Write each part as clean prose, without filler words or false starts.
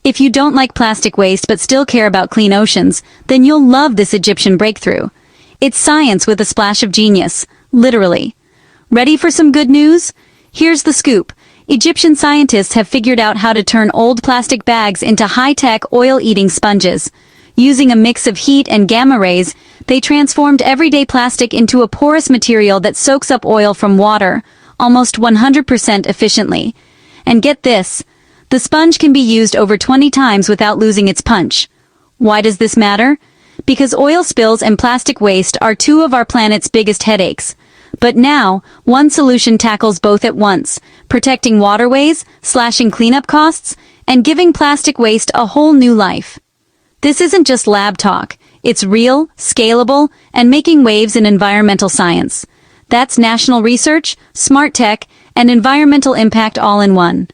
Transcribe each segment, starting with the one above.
If you don't like plastic waste but still care about clean oceans, then you'll love this Egyptian breakthrough. It's science with a splash of genius, literally. Ready for some good news? Here's the scoop. Egyptian scientists have figured out how to turn old plastic bags into high-tech oil-eating sponges. Using a mix of heat and gamma rays, they transformed everyday plastic into a porous material that soaks up oil from water, almost 100% efficiently. And get this, the sponge can be used over 20 times without losing its punch. Why does this matter? Because oil spills and plastic waste are two of our planet's biggest headaches. But now, one solution tackles both at once, protecting waterways, slashing cleanup costs, and giving plastic waste a whole new life. This isn't just lab talk, it's real, scalable, and making waves in environmental science. That's national research, smart tech, and environmental impact all in one.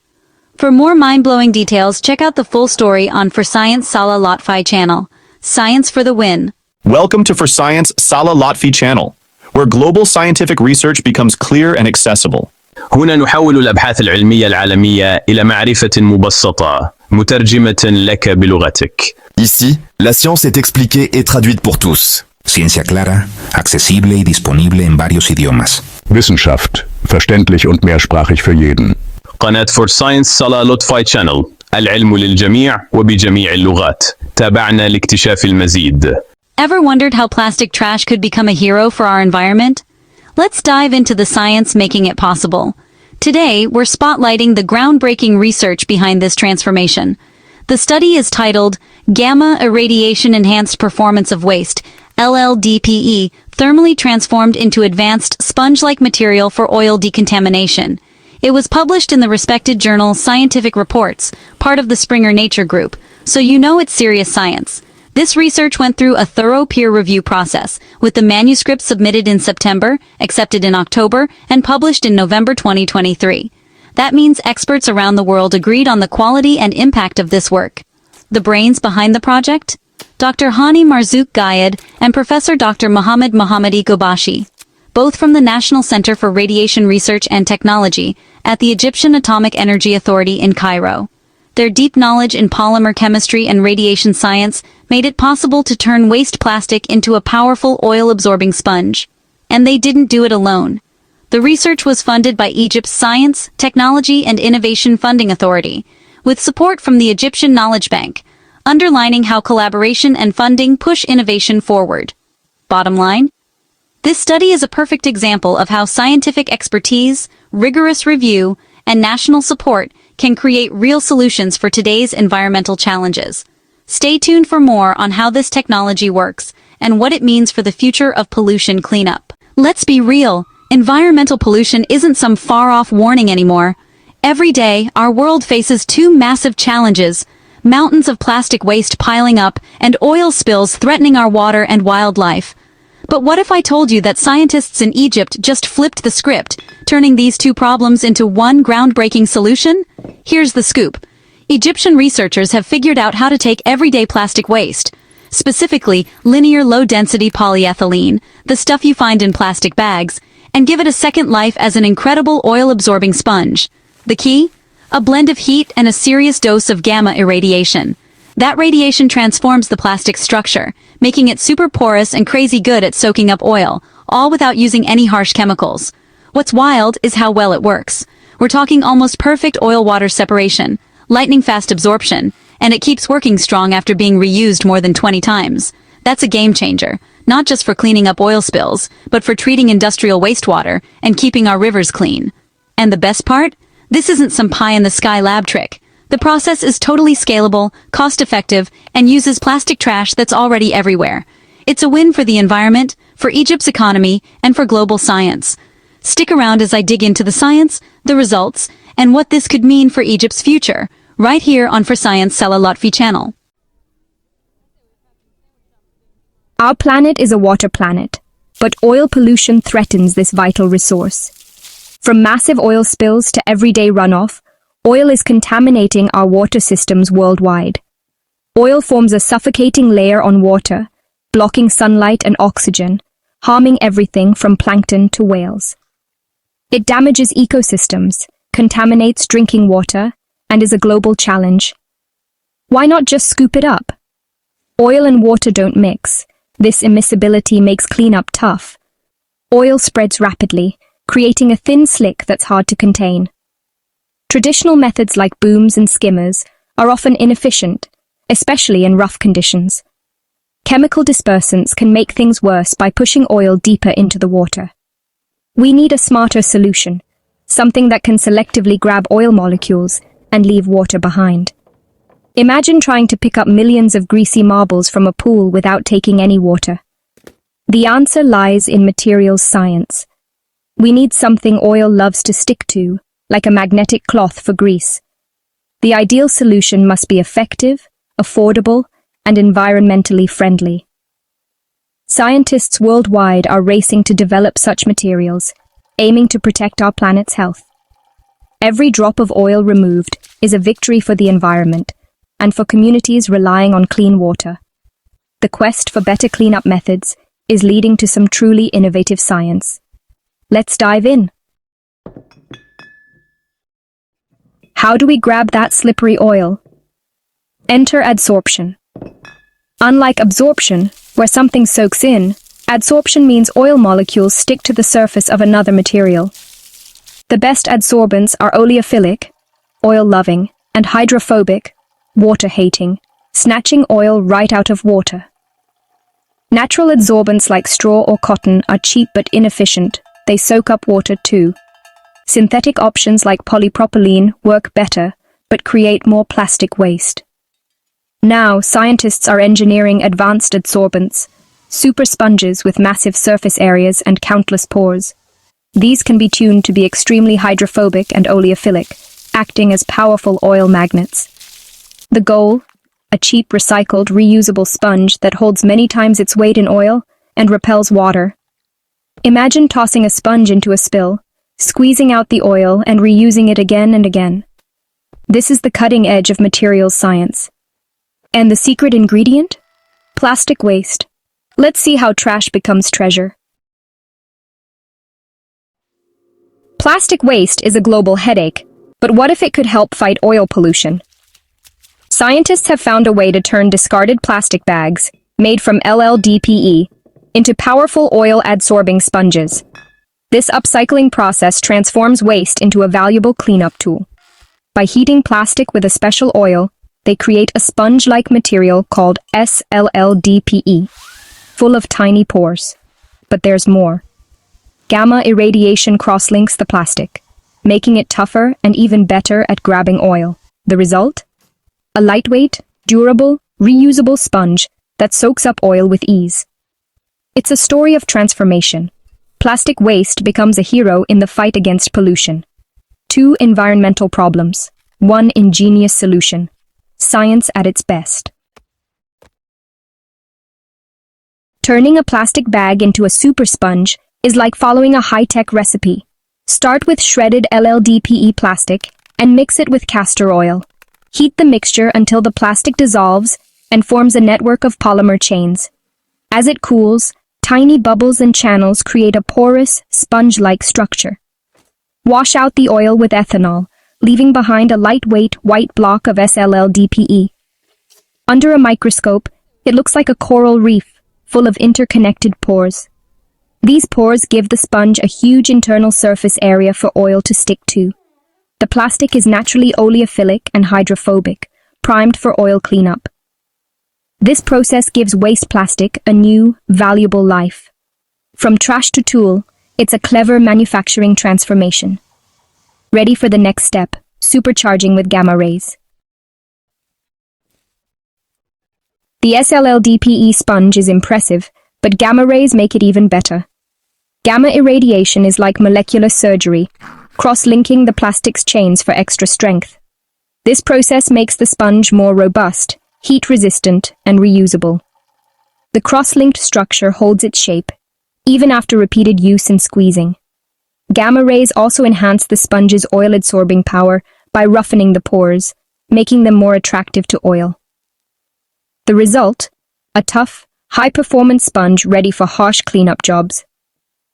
For more mind-blowing details, check out the full story on For Science Salah Lotfy channel. Science for the win. Welcome to For Science Salah Lotfy channel, where global scientific research becomes clear and accessible. هنا نحول الأبحاث العلمية العالمية إلى معرفة مبسطة مترجمة لك بلغتك. Ici, la science est expliquée et traduite pour tous. Ciencia clara, accesible y disponible en varios idiomas. Wissenschaft, verständlich und mehrsprachig für jeden. قناة For Science Salah Lotfy channel. العلم للجميع وبجميع اللغات. تابعنا لاكتشاف المزيد. Ever wondered how plastic trash could become a hero for our environment? Let's dive into the science making it possible. Today, we're spotlighting the groundbreaking research behind this transformation. The study is titled Gamma Irradiation-Enhanced Performance of Waste, LLDPE, thermally transformed into advanced sponge-like material for oil decontamination. It was published in the respected journal Scientific Reports, part of the Springer Nature Group, so you know it's serious science. This research went through a thorough peer review process, with the manuscript submitted in September, accepted in October, and published in November 2023. That means experts around the world agreed on the quality and impact of this work. The brains behind the project? Dr. Hany Marzouk Gayed and Professor Dr. Mohammed Mohammadi Gobashi, both from the National Center for Radiation Research and Technology at the Egyptian Atomic Energy Authority in Cairo. Their deep knowledge in polymer chemistry and radiation science made it possible to turn waste plastic into a powerful oil-absorbing sponge. And they didn't do it alone. The research was funded by Egypt's Science, Technology and Innovation Funding Authority, with support from the Egyptian Knowledge Bank, underlining how collaboration and funding push innovation forward. Bottom line? This study is a perfect example of how scientific expertise, rigorous review, and national support can create real solutions for today's environmental challenges. Stay tuned for more on how this technology works and what it means for the future of pollution cleanup. Let's be real, environmental pollution isn't some far-off warning anymore. Every day, our world faces two massive challenges: mountains of plastic waste piling up and oil spills threatening our water and wildlife. But what if I told you that scientists in Egypt just flipped the script, turning these two problems into one groundbreaking solution? Here's the scoop. Egyptian researchers have figured out how to take everyday plastic waste, specifically linear low-density polyethylene, the stuff you find in plastic bags, and give it a second life as an incredible oil-absorbing sponge. The key? A blend of heat and a serious dose of gamma irradiation. That radiation transforms the plastic structure, making it super porous and crazy good at soaking up oil, all without using any harsh chemicals. What's wild is how well it works. We're talking almost perfect oil-water separation, lightning-fast absorption, and it keeps working strong after being reused more than 20 times. That's a game-changer, not just for cleaning up oil spills, but for treating industrial wastewater and keeping our rivers clean. And the best part? This isn't some pie-in-the-sky lab trick. The process is totally scalable, cost-effective, and uses plastic trash that's already everywhere. It's a win for the environment, for Egypt's economy, and for global science. Stick around as I dig into the science, the results, and what this could mean for Egypt's future, right here on For Science Salah Lotfy channel. Our planet is a water planet, but oil pollution threatens this vital resource. From massive oil spills to everyday runoff, oil is contaminating our water systems worldwide. Oil forms a suffocating layer on water, blocking sunlight and oxygen, harming everything from plankton to whales. It damages ecosystems, contaminates drinking water, and is a global challenge. Why not just scoop it up? Oil and water don't mix. This immiscibility makes cleanup tough. Oil spreads rapidly, creating a thin slick that's hard to contain. Traditional methods like booms and skimmers are often inefficient, especially in rough conditions. Chemical dispersants can make things worse by pushing oil deeper into the water. We need a smarter solution, something that can selectively grab oil molecules and leave water behind. Imagine trying to pick up millions of greasy marbles from a pool without taking any water. The answer lies in materials science. We need something oil loves to stick to, like a magnetic cloth for grease. The ideal solution must be effective, affordable, and environmentally friendly. Scientists worldwide are racing to develop such materials, aiming to protect our planet's health. Every drop of oil removed is a victory for the environment and for communities relying on clean water. The quest for better cleanup methods is leading to some truly innovative science. Let's dive in. How do we grab that slippery oil? Enter adsorption. Unlike absorption, where something soaks in, adsorption means oil molecules stick to the surface of another material. The best adsorbents are oleophilic, oil-loving, and hydrophobic, water-hating, snatching oil right out of water. Natural adsorbents like straw or cotton are cheap but inefficient. They soak up water too. Synthetic options like polypropylene work better, but create more plastic waste. Now, scientists are engineering advanced adsorbents, super sponges with massive surface areas and countless pores. These can be tuned to be extremely hydrophobic and oleophilic, acting as powerful oil magnets. The goal? A cheap, recycled, reusable sponge that holds many times its weight in oil and repels water. Imagine tossing a sponge into a spill, squeezing out the oil and reusing it again and again. This is the cutting edge of materials science. And the secret ingredient? Plastic waste. Let's see how trash becomes treasure. Plastic waste is a global headache, but what if it could help fight oil pollution? Scientists have found a way to turn discarded plastic bags, made from LLDPE, into powerful oil-adsorbing sponges. This upcycling process transforms waste into a valuable cleanup tool. By heating plastic with a special oil, they create a sponge-like material called LLDPE, full of tiny pores. But there's more. Gamma irradiation cross-links the plastic, making it tougher and even better at grabbing oil. The result? A lightweight, durable, reusable sponge that soaks up oil with ease. It's a story of transformation. Plastic waste becomes a hero in the fight against pollution. 2 environmental problems, 1 ingenious solution. Science at its best. Turning a plastic bag into a super sponge is like following a high-tech recipe. Start with shredded LLDPE plastic and mix it with castor oil. Heat the mixture until the plastic dissolves and forms a network of polymer chains. As it cools, tiny bubbles and channels create a porous, sponge-like structure. Wash out the oil with ethanol, leaving behind a lightweight white block of LLDPE. Under a microscope, it looks like a coral reef, full of interconnected pores. These pores give the sponge a huge internal surface area for oil to stick to. The plastic is naturally oleophilic and hydrophobic, primed for oil cleanup. This process gives waste plastic a new, valuable life. From trash to tool, it's a clever manufacturing transformation. Ready for the next step, supercharging with gamma rays. The LLDPE sponge is impressive, but gamma rays make it even better. Gamma irradiation is like molecular surgery, cross-linking the plastic's chains for extra strength. This process makes the sponge more robust, heat-resistant, and reusable. The cross-linked structure holds its shape, even after repeated use and squeezing. Gamma rays also enhance the sponge's oil-absorbing power by roughening the pores, making them more attractive to oil. The result? A tough, high-performance sponge ready for harsh cleanup jobs.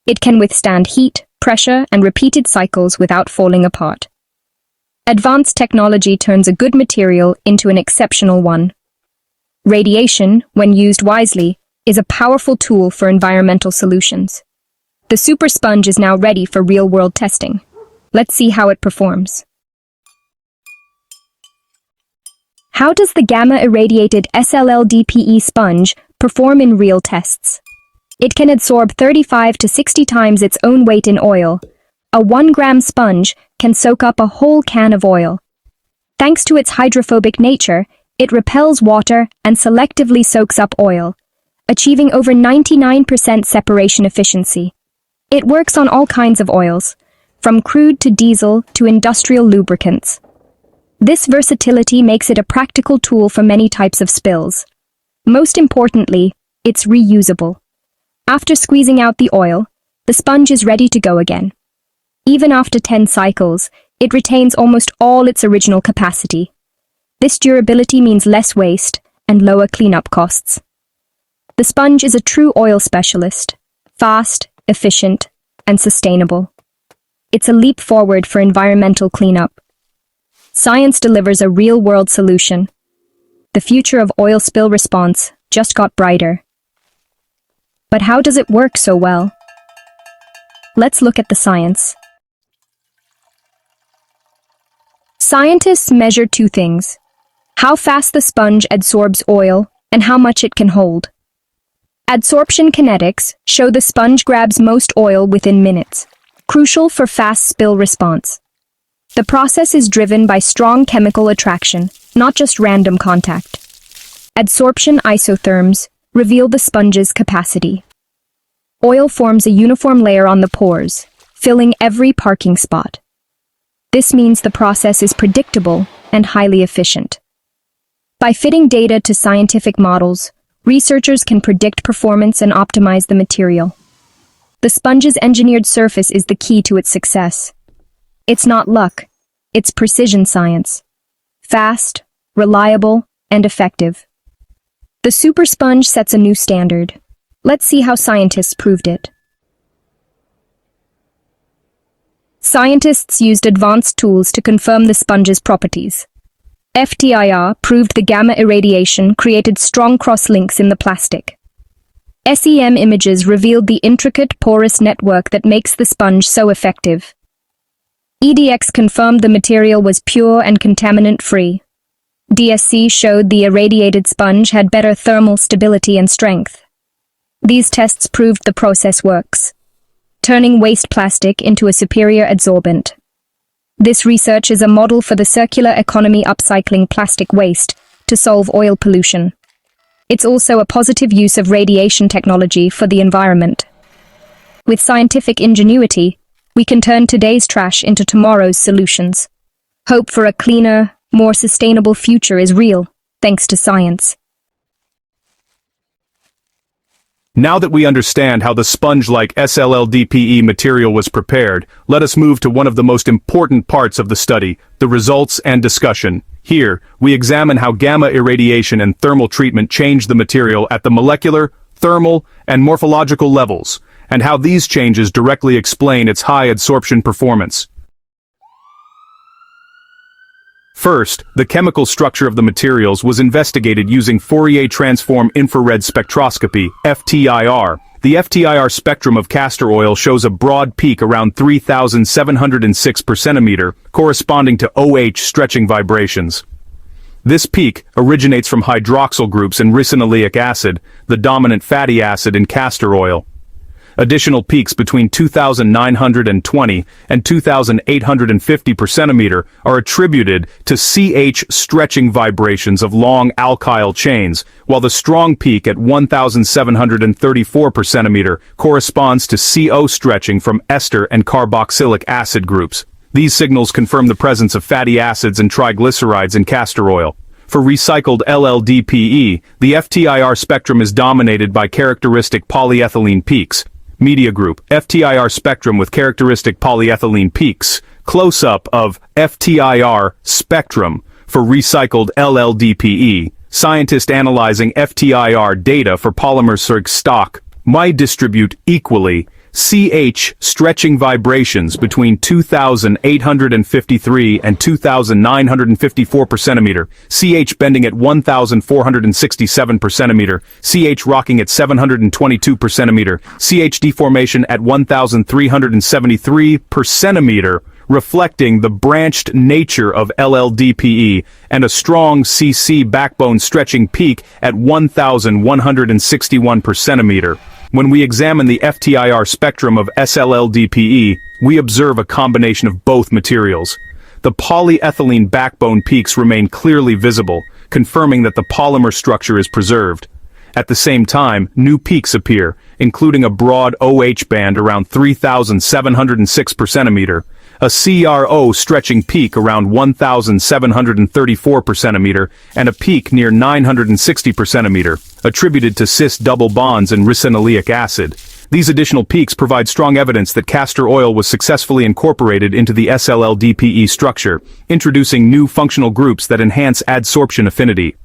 It can withstand heat, pressure, and repeated cycles without falling apart. Advanced technology turns a good material into an exceptional one. Radiation, when used wisely, is a powerful tool for environmental solutions. The super sponge is now ready for real-world testing. Let's see how it performs. How does the gamma-irradiated LLDPE sponge perform in real tests? It can absorb 35 to 60 times its own weight in oil. A 1-gram sponge can soak up a whole can of oil. Thanks to its hydrophobic nature, it repels water and selectively soaks up oil, achieving over 99% separation efficiency. It works on all kinds of oils, from crude to diesel to industrial lubricants. This versatility makes it a practical tool for many types of spills. Most importantly, it's reusable. After squeezing out the oil, the sponge is ready to go again. Even after 10 cycles, it retains almost all its original capacity. This durability means less waste and lower cleanup costs. The sponge is a true oil specialist, fast, efficient, and sustainable. It's a leap forward for environmental cleanup. Science delivers a real-world solution. The future of oil spill response just got brighter. But how does it work so well? Let's look at the science. Scientists measure two things: how fast the sponge absorbs oil and how much it can hold. Adsorption kinetics show the sponge grabs most oil within minutes, crucial for fast spill response. The process is driven by strong chemical attraction, not just random contact. Adsorption isotherms reveal the sponge's capacity. Oil forms a uniform layer on the pores, filling every parking spot. This means the process is predictable and highly efficient. By fitting data to scientific models, researchers can predict performance and optimize the material. The sponge's engineered surface is the key to its success. It's not luck, it's precision science. Fast, reliable, and effective. The super sponge sets a new standard. Let's see how scientists proved it. Scientists used advanced tools to confirm the sponge's properties. FTIR proved the gamma irradiation created strong cross-links in the plastic. SEM images revealed the intricate porous network that makes the sponge so effective. EDX confirmed the material was pure and contaminant-free. DSC showed the irradiated sponge had better thermal stability and strength. These tests proved the process works, turning waste plastic into a superior adsorbent. This research is a model for the circular economy upcycling plastic waste to solve oil pollution. It's also a positive use of radiation technology for the environment. With scientific ingenuity, we can turn today's trash into tomorrow's solutions. Hope for a cleaner, more sustainable future is real, thanks to science. Now that we understand how the sponge-like LLDPE material was prepared, let us move to one of the most important parts of the study, the results and discussion. Here, we examine how gamma irradiation and thermal treatment change the material at the molecular, thermal, and morphological levels, and how these changes directly explain its high adsorption performance. First, the chemical structure of the materials was investigated using Fourier transform infrared spectroscopy, FTIR. The FTIR spectrum of castor oil shows a broad peak around 3,706 per centimeter, corresponding to OH stretching vibrations. This peak originates from hydroxyl groups in ricinoleic acid, the dominant fatty acid in castor oil. Additional peaks between 2,920 and 2,850 per centimeter are attributed to CH stretching vibrations of long alkyl chains, while the strong peak at 1,734 per centimeter corresponds to CO stretching from ester and carboxylic acid groups. These signals confirm the presence of fatty acids and triglycerides in castor oil. For recycled LLDPE, the FTIR spectrum is dominated by characteristic polyethylene peaks. Media group, FTIR spectrum with characteristic polyethylene peaks. Close-up of FTIR spectrum for recycled LLDPE. Scientists analyzing FTIR data for Polymer stock might distribute equally CH stretching vibrations between 2,853 and 2,954 per centimeter, CH bending at 1,467 per centimeter, CH rocking at 722 per centimeter, CH deformation at 1,373 per centimeter, reflecting the branched nature of LLDPE, and a strong CC backbone stretching peak at 1,161 per centimeter. When we examine the FTIR spectrum of SLLDPE, we observe a combination of both materials. The polyethylene backbone peaks remain clearly visible, confirming that the polymer structure is preserved. At the same time, new peaks appear, including a broad OH band around 3,706 per centimeter, a CRO stretching peak around 1,734 per centimeter, and a peak near 960 per centimeter, attributed to cis double bonds and ricinoleic acid. These additional peaks provide strong evidence that castor oil was successfully incorporated into the SLLDPE structure, introducing new functional groups that enhance adsorption affinity.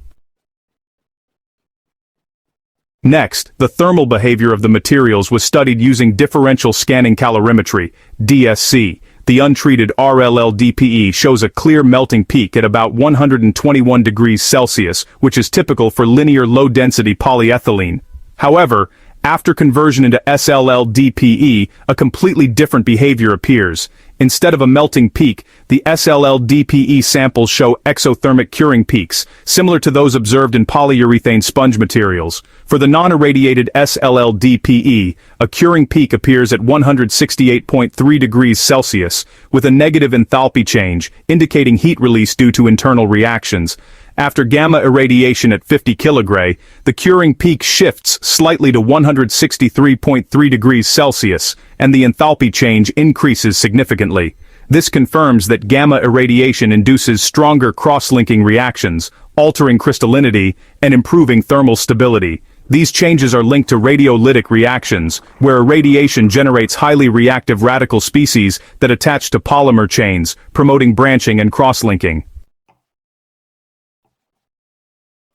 Next, the thermal behavior of the materials was studied using differential scanning calorimetry, DSC. The untreated RLLDPE shows a clear melting peak at about 121 degrees Celsius, which is typical for linear low-density polyethylene. However, after conversion into SLLDPE, a completely different behavior appears. Instead of a melting peak, the SLLDPE samples show exothermic curing peaks, similar to those observed in polyurethane sponge materials. For the non-irradiated SLLDPE, a curing peak appears at 168.3 degrees Celsius, with a negative enthalpy change, indicating heat release due to internal reactions. After gamma irradiation at 50 kilogray, the curing peak shifts slightly to 163.3 degrees Celsius, and the enthalpy change increases significantly. This confirms that gamma irradiation induces stronger cross-linking reactions, altering crystallinity and improving thermal stability. These changes are linked to radiolytic reactions, where irradiation generates highly reactive radical species that attach to polymer chains, promoting branching and cross-linking.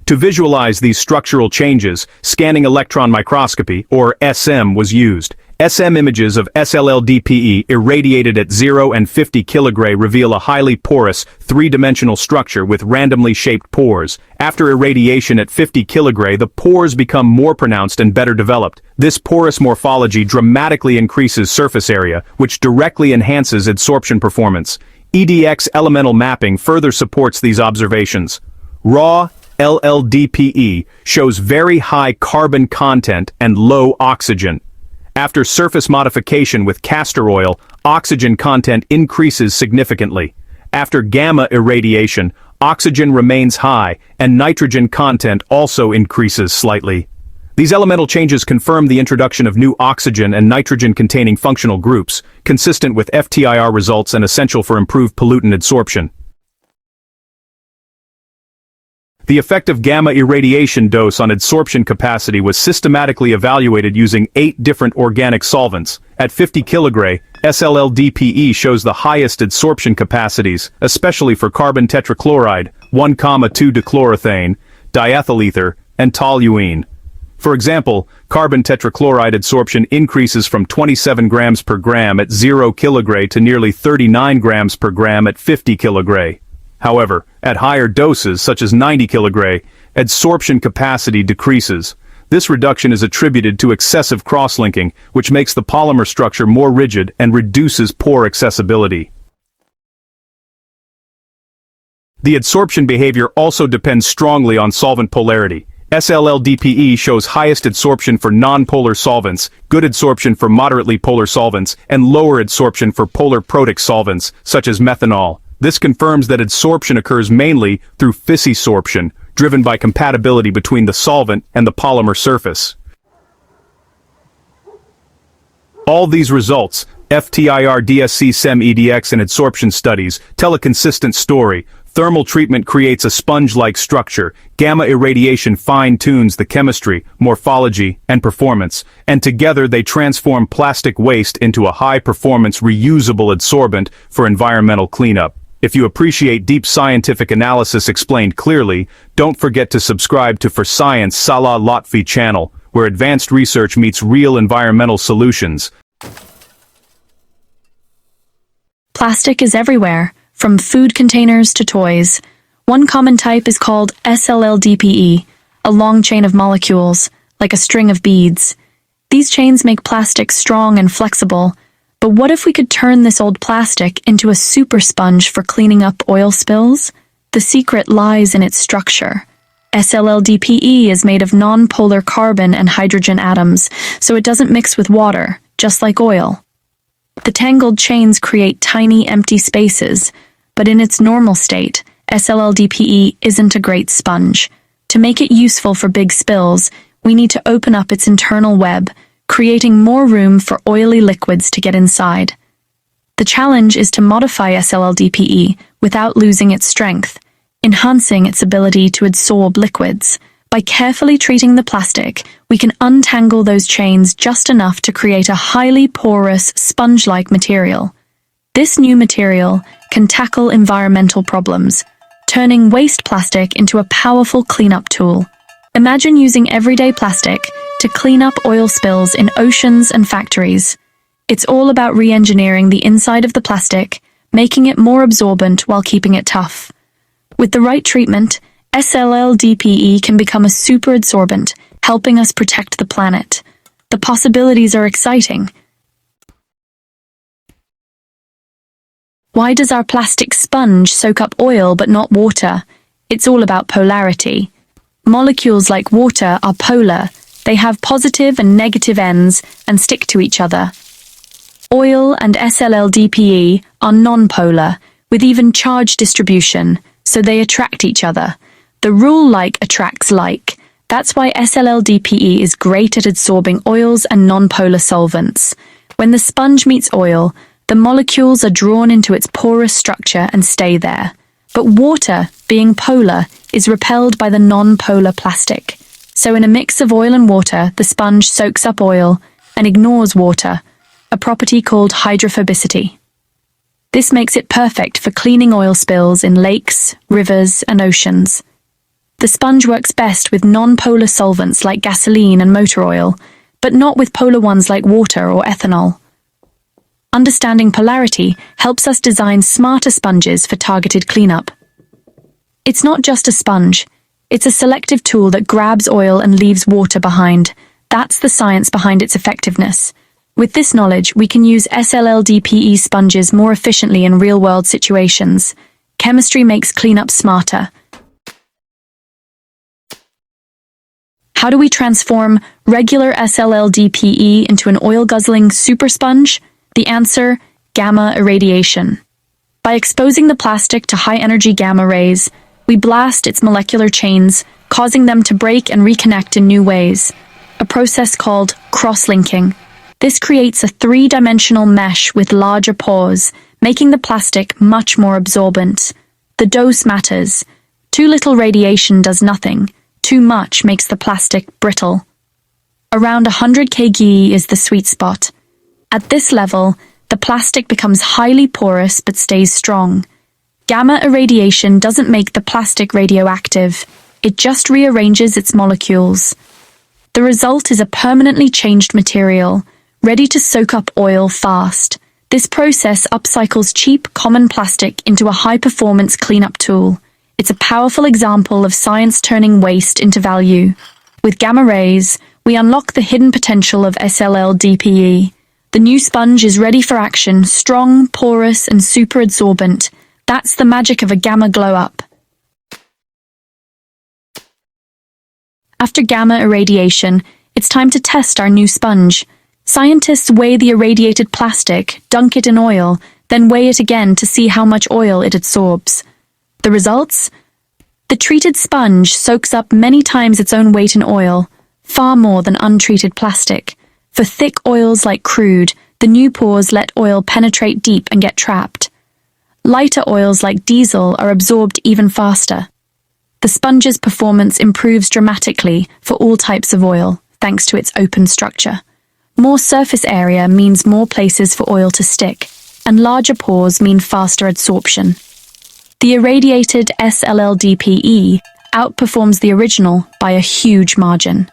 To visualize these structural changes, scanning electron microscopy, or SM, was used. SM images of SLLDPE irradiated at 0 and 50 kilogray reveal a highly porous, three-dimensional structure with randomly shaped pores. After irradiation at 50 kilogray, the pores become more pronounced and better developed. This porous morphology dramatically increases surface area, which directly enhances adsorption performance. EDX elemental mapping further supports these observations. Raw LLDPE shows very high carbon content and low oxygen. After surface modification with castor oil, oxygen content increases significantly. After gamma irradiation, oxygen remains high, and nitrogen content also increases slightly. These elemental changes confirm the introduction of new oxygen and nitrogen-containing functional groups, consistent with FTIR results and essential for improved pollutant adsorption. The effect of gamma irradiation dose on adsorption capacity was systematically evaluated using 8 different organic solvents. At 50 kilogray, SLLDPE shows the highest adsorption capacities, especially for carbon tetrachloride, 1,2-dichloroethane, diethyl ether, and toluene. For example, carbon tetrachloride adsorption increases from 27 grams per gram at 0 kilogray to nearly 39 grams per gram at 50 kilogray. However, at higher doses, such as 90 kilogray, adsorption capacity decreases. This reduction is attributed to excessive cross-linking, which makes the polymer structure more rigid and reduces pore accessibility. The adsorption behavior also depends strongly on solvent polarity. SLLDPE shows highest adsorption for non-polar solvents, good adsorption for moderately polar solvents, and lower adsorption for polar protic solvents, such as methanol. This confirms that adsorption occurs mainly through fissorption, driven by compatibility between the solvent and the polymer surface. All these results, FTIR, DSC, SEM, EDX, and adsorption studies, tell a consistent story. Thermal treatment creates a sponge-like structure. Gamma irradiation fine-tunes the chemistry, morphology, and performance, and together they transform plastic waste into a high-performance reusable adsorbent for environmental cleanup. If you appreciate deep scientific analysis explained clearly, don't forget to subscribe to For Science Salah Lotfy channel, where advanced research meets real environmental solutions. Plastic is everywhere, from food containers to toys. One common type is called SLLDPE, a long chain of molecules, like a string of beads. These chains make plastic strong and flexible, but what if we could turn this old plastic into a super sponge for cleaning up oil spills? The secret lies in its structure. SLLDPE is made of non-polar carbon and hydrogen atoms, so it doesn't mix with water, just like oil. The tangled chains create tiny empty spaces, but in its normal state, SLLDPE isn't a great sponge. To make it useful for big spills, we need to open up its internal web, creating more room for oily liquids to get inside. The challenge is to modify SLLDPE without losing its strength, enhancing its ability to absorb liquids. By carefully treating the plastic, we can untangle those chains just enough to create a highly porous, sponge-like material. This new material can tackle environmental problems, turning waste plastic into a powerful cleanup tool. Imagine using everyday plastic to clean up oil spills in oceans and factories. It's all about re-engineering the inside of the plastic, making it more absorbent while keeping it tough. With the right treatment, SLLDPE can become a super adsorbent, helping us protect the planet. The possibilities are exciting. Why does our plastic sponge soak up oil but not water? It's all about polarity. Molecules like water are polar. They have positive and negative ends and stick to each other. Oil and SLLDPE are non-polar, with even charge distribution, so they attract each other. The rule like attracts like. That's why SLLDPE is great at absorbing oils and non-polar solvents. When the sponge meets oil, the molecules are drawn into its porous structure and stay there. But water, being polar, is repelled by the non-polar plastic. So in a mix of oil and water, the sponge soaks up oil and ignores water, a property called hydrophobicity. This makes it perfect for cleaning oil spills in lakes, rivers, and oceans. The sponge works best with non-polar solvents like gasoline and motor oil, but not with polar ones like water or ethanol. Understanding polarity helps us design smarter sponges for targeted cleanup. It's not just a sponge. It's a selective tool that grabs oil and leaves water behind. That's the science behind its effectiveness. With this knowledge, we can use SLLDPE sponges more efficiently in real-world situations. Chemistry makes cleanup smarter. How do we transform regular SLLDPE into an oil-guzzling super sponge? The answer, gamma irradiation. By exposing the plastic to high-energy gamma rays, we blast its molecular chains, causing them to break and reconnect in new ways, a process called cross-linking. This creates a three-dimensional mesh with larger pores, making the plastic much more absorbent. The dose matters. Too little radiation does nothing. Too much makes the plastic brittle. Around 100 kg is the sweet spot. At this level, the plastic becomes highly porous but stays strong. Gamma irradiation doesn't make the plastic radioactive. It just rearranges its molecules. The result is a permanently changed material, ready to soak up oil fast. This process upcycles cheap, common plastic into a high-performance cleanup tool. It's a powerful example of science turning waste into value. With gamma rays, we unlock the hidden potential of SLLDPE. The new sponge is ready for action, strong, porous, and super adsorbent. That's the magic of a gamma glow-up. After gamma irradiation, it's time to test our new sponge. Scientists weigh the irradiated plastic, dunk it in oil, then weigh it again to see how much oil it absorbs. The results? The treated sponge soaks up many times its own weight in oil, far more than untreated plastic. For thick oils like crude, the new pores let oil penetrate deep and get trapped. Lighter oils like diesel are absorbed even faster. The sponge's performance improves dramatically for all types of oil, thanks to its open structure. More surface area means more places for oil to stick, and larger pores mean faster adsorption. The irradiated SLLDPE outperforms the original by a huge margin.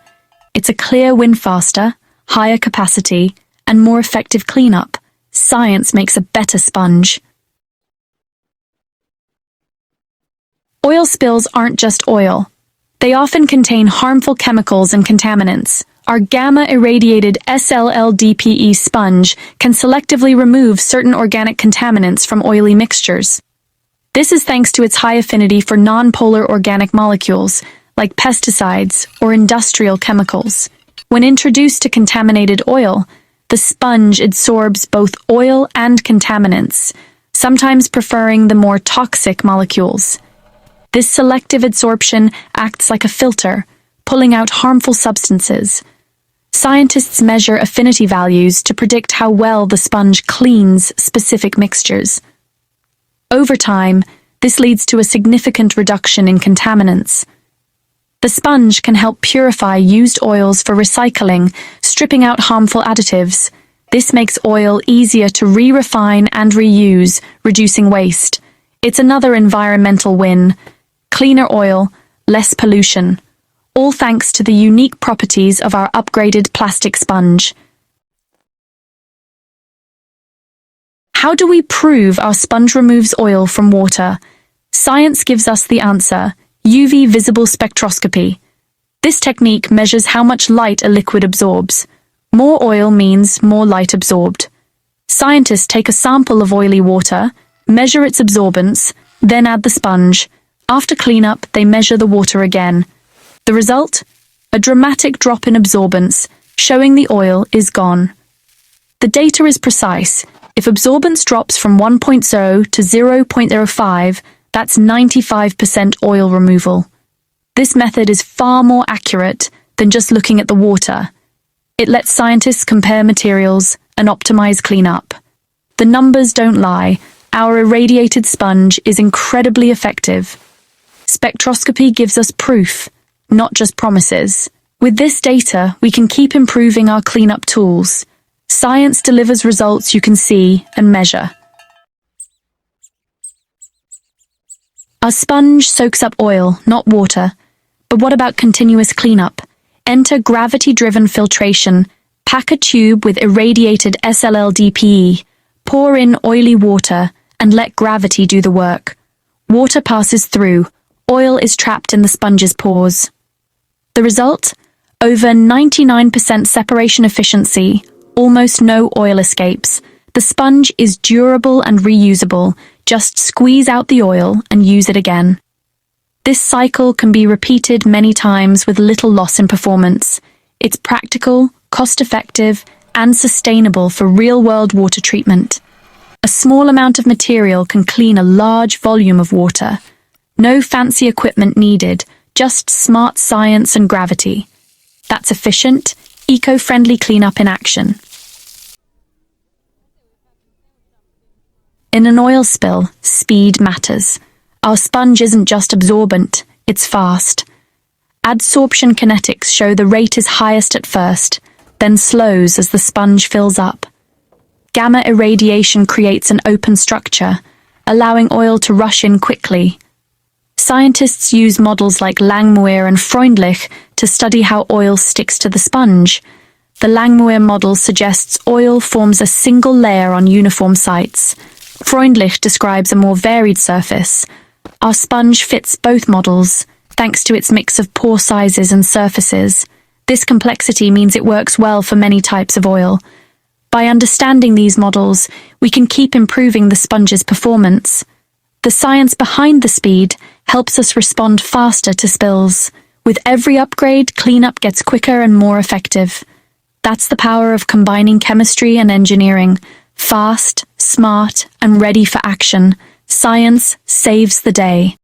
It's a clear win faster, higher capacity, and more effective cleanup. Science makes a better sponge. Oil spills aren't just oil. They often contain harmful chemicals and contaminants. Our gamma-irradiated SLLDPE sponge can selectively remove certain organic contaminants from oily mixtures. This is thanks to its high affinity for non-polar organic molecules, like pesticides or industrial chemicals. When introduced to contaminated oil, the sponge absorbs both oil and contaminants, sometimes preferring the more toxic molecules. This selective adsorption acts like a filter, pulling out harmful substances. Scientists measure affinity values to predict how well the sponge cleans specific mixtures. Over time, this leads to a significant reduction in contaminants. The sponge can help purify used oils for recycling, stripping out harmful additives. This makes oil easier to re-refine and reuse, reducing waste. It's another environmental win. Cleaner oil, less pollution. All thanks to the unique properties of our upgraded plastic sponge. How do we prove our sponge removes oil from water? Science gives us the answer: UV visible spectroscopy. This technique measures how much light a liquid absorbs. More oil means more light absorbed. Scientists take a sample of oily water, measure its absorbance, then add the sponge. After cleanup, they measure the water again. The result? A dramatic drop in absorbance, showing the oil is gone. The data is precise. If absorbance drops from 1.0 to 0.05, that's 95% oil removal. This method is far more accurate than just looking at the water. It lets scientists compare materials and optimize cleanup. The numbers don't lie. Our irradiated sponge is incredibly effective. Spectroscopy gives us proof, not just promises. With this data, we can keep improving our cleanup tools. Science delivers results you can see and measure. Our sponge soaks up oil, not water. But what about continuous cleanup? Enter gravity-driven filtration. Pack a tube with irradiated SLLDPE. Pour in oily water and let gravity do the work. Water passes through. Oil is trapped in the sponge's pores. The result? Over 99% separation efficiency. Almost no oil escapes. The sponge is durable and reusable. Just squeeze out the oil and use it again. This cycle can be repeated many times with little loss in performance. It's practical, cost-effective, and sustainable for real-world water treatment. A small amount of material can clean a large volume of water. No fancy equipment needed, just smart science and gravity. That's efficient, eco-friendly cleanup in action. In an oil spill, speed matters. Our sponge isn't just absorbent, it's fast. Adsorption kinetics show the rate is highest at first, then slows as the sponge fills up. Gamma irradiation creates an open structure, allowing oil to rush in quickly. Scientists use models like Langmuir and Freundlich to study how oil sticks to the sponge. The Langmuir model suggests oil forms a single layer on uniform sites. Freundlich describes a more varied surface. Our sponge fits both models, thanks to its mix of pore sizes and surfaces. This complexity means it works well for many types of oil. By understanding these models, we can keep improving the sponge's performance. The science behind the speed helps us respond faster to spills. With every upgrade, cleanup gets quicker and more effective. That's the power of combining chemistry and engineering. Fast, smart, and ready for action. Science saves the day.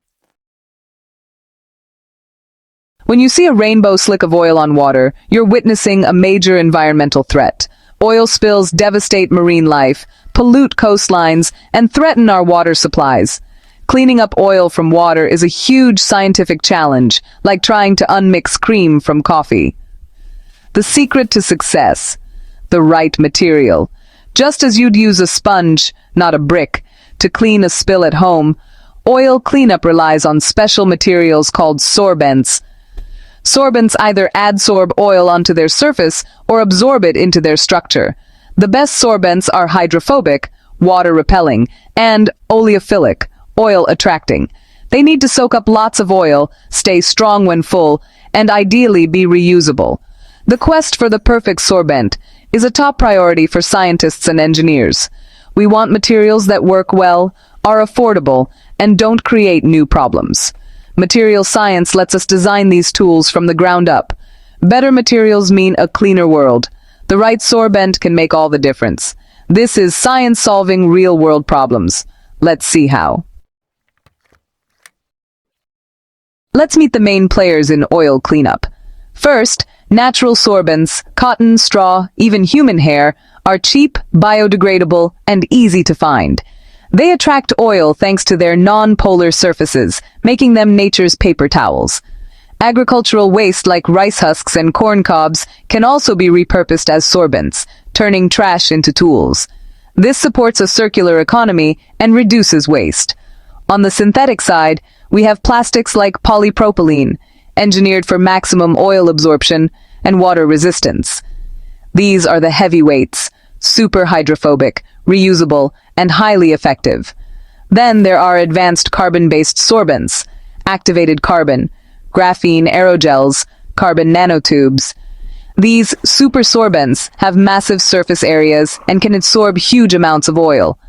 When you see a rainbow slick of oil on water, you're witnessing a major environmental threat. Oil spills devastate marine life, pollute coastlines, and threaten our water supplies. Cleaning up oil from water is a huge scientific challenge, like trying to unmix cream from coffee. The secret to success: the right material. Just as you'd use a sponge, not a brick, to clean a spill at home, oil cleanup relies on special materials called sorbents. Sorbents either adsorb oil onto their surface or absorb it into their structure. The best sorbents are hydrophobic, water-repelling, and oleophilic, oil-attracting. They need to soak up lots of oil, stay strong when full, and ideally be reusable. The quest for the perfect sorbent is a top priority for scientists and engineers. We want materials that work well, are affordable, and don't create new problems. Material science lets us design these tools from the ground up. Better materials mean a cleaner world. The right sorbent can make all the difference. This is science solving real-world problems. Let's see how. Let's meet the main players in oil cleanup. First, natural sorbents, cotton, straw, even human hair, are cheap, biodegradable, and easy to find. They attract oil thanks to their non-polar surfaces, making them nature's paper towels. Agricultural waste like rice husks and corn cobs can also be repurposed as sorbents, turning trash into tools. This supports a circular economy and reduces waste. On the synthetic side, we have plastics like polypropylene, engineered for maximum oil absorption and water resistance. These are the heavyweights, super hydrophobic, reusable, and highly effective. Then there are advanced carbon-based sorbents, activated carbon, graphene aerogels, carbon nanotubes. These super sorbents have massive surface areas and can absorb huge amounts of oil.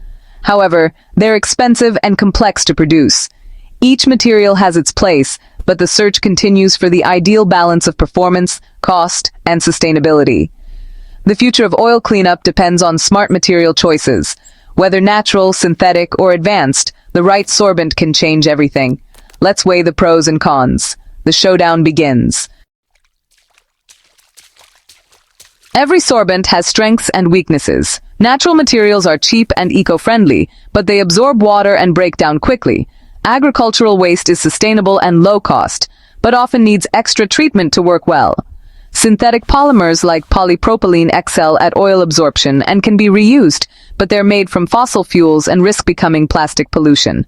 However, they're expensive and complex to produce. Each material has its place, but the search continues for the ideal balance of performance, cost, and sustainability. The future of oil cleanup depends on smart material choices. Whether natural, synthetic, or advanced, the right sorbent can change everything. Let's weigh the pros and cons. The showdown begins. Every sorbent has strengths and weaknesses. Natural materials are cheap and eco-friendly, but they absorb water and break down quickly. Agricultural waste is sustainable and low cost, but often needs extra treatment to work well. Synthetic polymers like polypropylene excel at oil absorption and can be reused, but they're made from fossil fuels and risk becoming plastic pollution.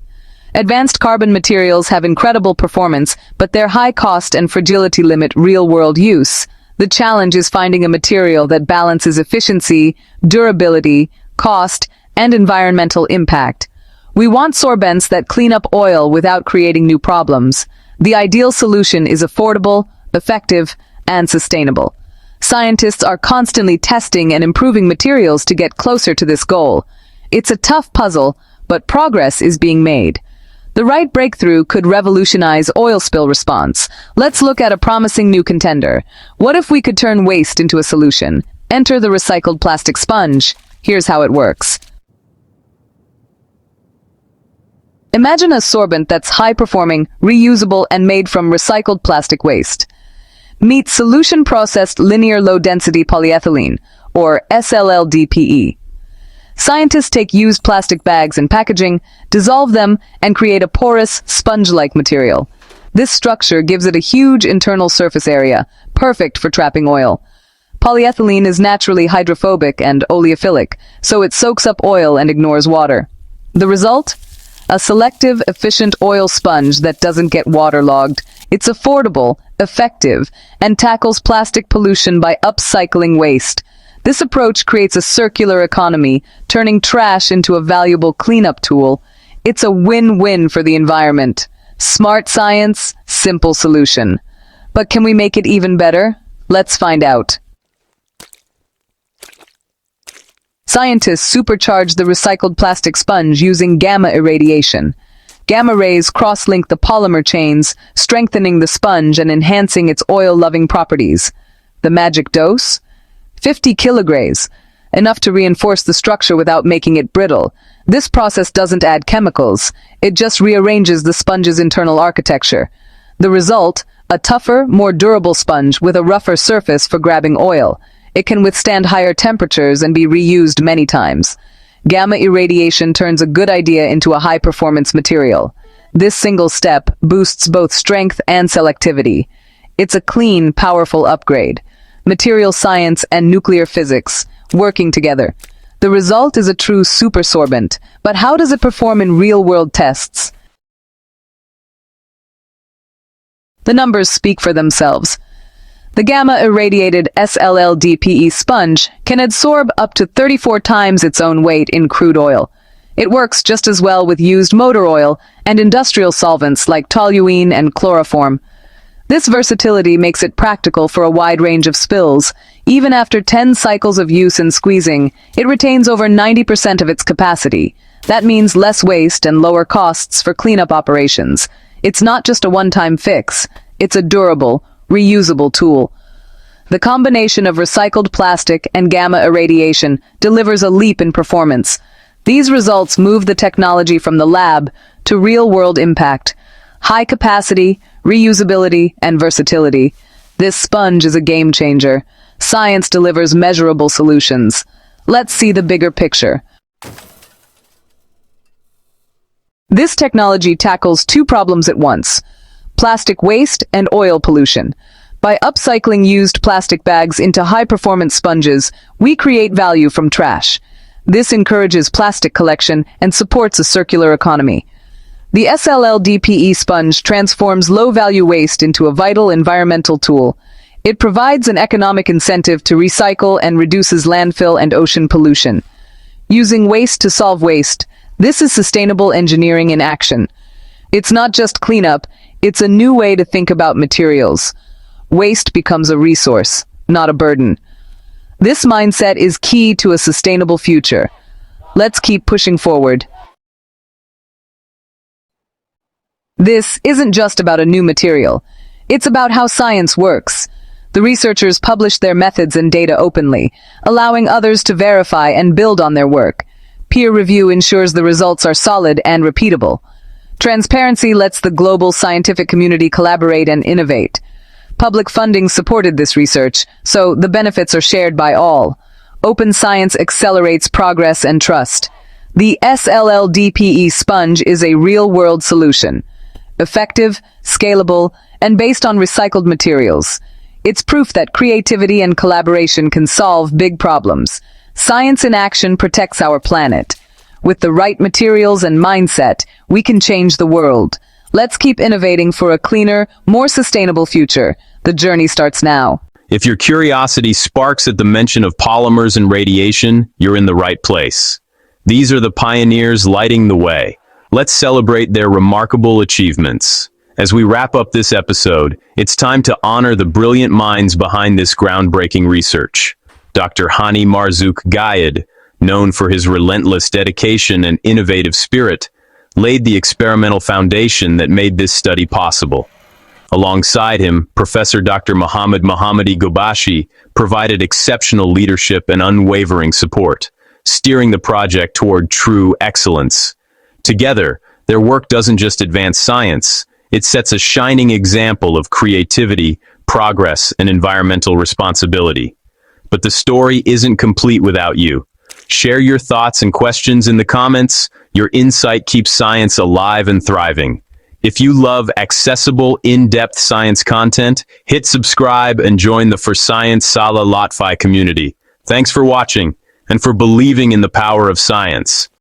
Advanced carbon materials have incredible performance, but their high cost and fragility limit real-world use. The challenge is finding a material that balances efficiency, durability, cost, and environmental impact. We want sorbents that clean up oil without creating new problems. The ideal solution is affordable, effective, and sustainable. Scientists are constantly testing and improving materials to get closer to this goal. It's a tough puzzle, but progress is being made. The right breakthrough could revolutionize oil spill response. Let's look at a promising new contender. What if we could turn waste into a solution? Enter the recycled plastic sponge. Here's how it works. Imagine a sorbent that's high-performing, reusable, and made from recycled plastic waste. Meet solution-processed linear low-density polyethylene, or SLLDPE. Scientists take used plastic bags and packaging, dissolve them, and create a porous, sponge-like material. This structure gives it a huge internal surface area, perfect for trapping oil. Polyethylene is naturally hydrophobic and oleophilic, so it soaks up oil and ignores water. The result? A selective, efficient oil sponge that doesn't get waterlogged. It's affordable, effective, and tackles plastic pollution by upcycling waste. This approach creates a circular economy, turning trash into a valuable cleanup tool. It's a win-win for the environment. Smart science, simple solution. But can we make it even better? Let's find out. Scientists supercharge the recycled plastic sponge using gamma irradiation. Gamma rays cross-link the polymer chains, strengthening the sponge and enhancing its oil-loving properties. The magic dose? 50 kilograms, enough to reinforce the structure without making it brittle. This process doesn't add chemicals, it just rearranges the sponge's internal architecture. The result? A tougher, more durable sponge with a rougher surface for grabbing oil. It can withstand higher temperatures and be reused many times. Gamma irradiation turns a good idea into a high-performance material. This single step boosts both strength and selectivity. It's a clean, powerful upgrade. Material science and nuclear physics working together. The result is a true super sorbent. But how does it perform in real-world tests? The numbers speak for themselves. The gamma-irradiated SLLDPE sponge can absorb up to 34 times its own weight in crude oil. It works just as well with used motor oil and industrial solvents like toluene and chloroform. This versatility makes it practical for a wide range of spills. Even after 10 cycles of use and squeezing, it retains over 90% of its capacity. That means less waste and lower costs for cleanup operations. It's not just a one-time fix, it's a durable, reusable tool. The combination of recycled plastic and gamma irradiation delivers a leap in performance. These results move the technology from the lab to real-world impact. High capacity, reusability, and versatility. This sponge is a game changer. Science delivers measurable solutions. Let's see the bigger picture. This technology tackles two problems at once: plastic waste and oil pollution. By upcycling used plastic bags into high-performance sponges, we create value from trash. This encourages plastic collection and supports a circular economy. The LLDPE sponge transforms low-value waste into a vital environmental tool. It provides an economic incentive to recycle and reduces landfill and ocean pollution. Using waste to solve waste, this is sustainable engineering in action. It's not just cleanup, it's a new way to think about materials. Waste becomes a resource, not a burden. This mindset is key to a sustainable future. Let's keep pushing forward. This isn't just about a new material. It's about how science works. The researchers publish their methods and data openly, allowing others to verify and build on their work. Peer review ensures the results are solid and repeatable. Transparency lets the global scientific community collaborate and innovate. Public funding supported this research, so the benefits are shared by all. Open science accelerates progress and trust. The LLDPE sponge is a real-world solution. Effective, scalable, and based on recycled materials. It's proof that creativity and collaboration can solve big problems. Science in action protects our planet. With the right materials and mindset, we can change the world. Let's keep innovating for a cleaner, more sustainable future. The journey starts now. If your curiosity sparks at the mention of polymers and radiation, you're in the right place. These are the pioneers lighting the way. Let's celebrate their remarkable achievements. As we wrap up this episode, it's time to honor the brilliant minds behind this groundbreaking research. Dr. Hany Marzouk, known for his relentless dedication and innovative spirit, laid the experimental foundation that made this study possible. Alongside him, Professor Dr. Mohammadi Gobashi provided exceptional leadership and unwavering support, steering the project toward true excellence. Together, their work doesn't just advance science, it sets a shining example of creativity, progress, and environmental responsibility. But the story isn't complete without you. Share your thoughts and questions in the comments. Your insight keeps science alive and thriving. If you love accessible, in-depth science content, hit subscribe and join the For Science Salah Lotfy community. Thanks for watching and for believing in the power of science.